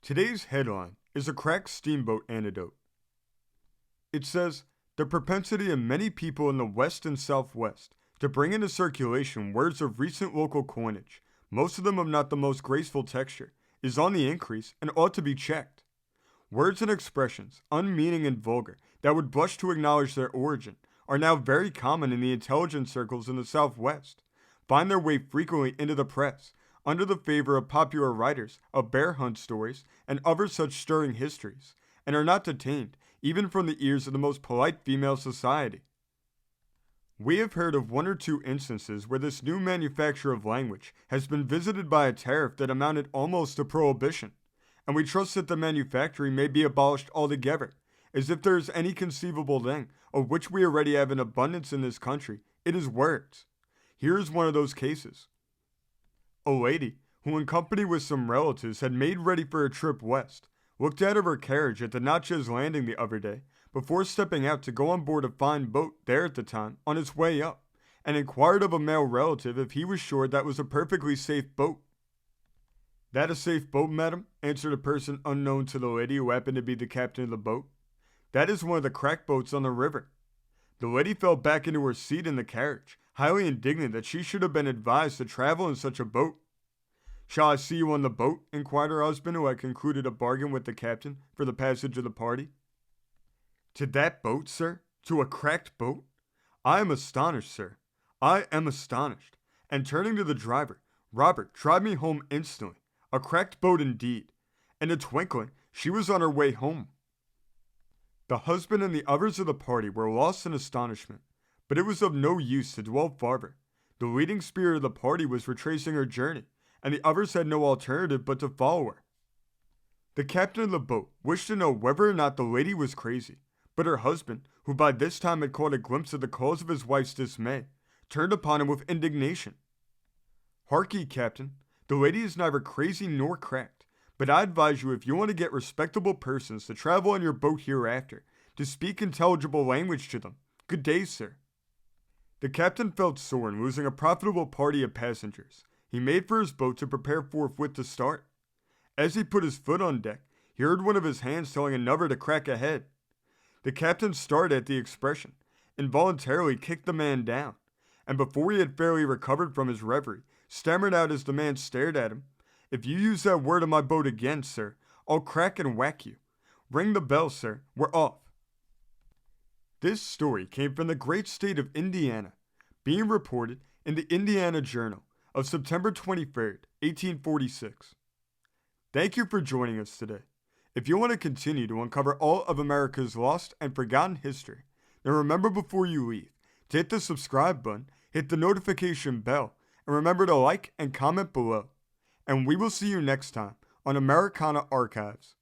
Today's headline is a cracked steamboat anecdote. It says, the propensity of many people in the West and Southwest to bring into circulation words of recent local coinage, most of them of not the most graceful texture, is on the increase and ought to be checked. Words and expressions, unmeaning and vulgar, that would blush to acknowledge their origin, are now very common in the intelligence circles in the Southwest, find their way frequently into the press, under the favor of popular writers of bear hunt stories and other such stirring histories, and are not detained even from the ears of the most polite female society. We have heard of one or two instances where this new manufacture of language has been visited by a tariff that amounted almost to prohibition, and we trust that the manufacturing may be abolished altogether, as if there is any conceivable thing of which we already have an abundance in this country, it is words. Here is one of those cases. A lady, who in company with some relatives had made ready for a trip west, looked out of her carriage at the Natchez landing the other day before stepping out to go on board a fine boat there at the time on its way up, and inquired of a male relative if he was sure that was a perfectly safe boat. "That a safe boat, madam?" answered a person unknown to the lady who happened to be the captain of the boat. "That is one of the crack boats on the river." The lady fell back into her seat in the carriage, highly indignant that she should have been advised to travel in such a boat. "Shall I see you on the boat?" inquired her husband, who had concluded a bargain with the captain for the passage of the party. "To that boat, sir? To a cracked boat? I am astonished, sir. I am astonished." And turning to the driver, "Robert, drive me home instantly. A cracked boat indeed." In a twinkling, she was on her way home. The husband and the others of the party were lost in astonishment, but it was of no use to dwell farther. The leading spirit of the party was retracing her journey, and the others had no alternative but to follow her. The captain of the boat wished to know whether or not the lady was crazy, but her husband, who by this time had caught a glimpse of the cause of his wife's dismay, turned upon him with indignation. "Hark ye, captain, the lady is neither crazy nor cracked, but I advise you, if you want to get respectable persons to travel on your boat hereafter, to speak intelligible language to them. Good day, sir." The captain felt sore in losing a profitable party of passengers. He made for his boat to prepare forthwith to start. As he put his foot on deck, he heard one of his hands telling another to crack ahead. The captain started at the expression, involuntarily kicked the man down, and before he had fairly recovered from his reverie, stammered out as the man stared at him, "If you use that word on my boat again, sir, I'll crack and whack you. Ring the bell, sir. We're off." This story came from the great state of Indiana, being reported in the Indiana Journal of September 23rd, 1846. Thank you for joining us today. If you want to continue to uncover all of America's lost and forgotten history, then remember before you leave to hit the subscribe button, hit the notification bell, and remember to like and comment below. And we will see you next time on Americana Archives.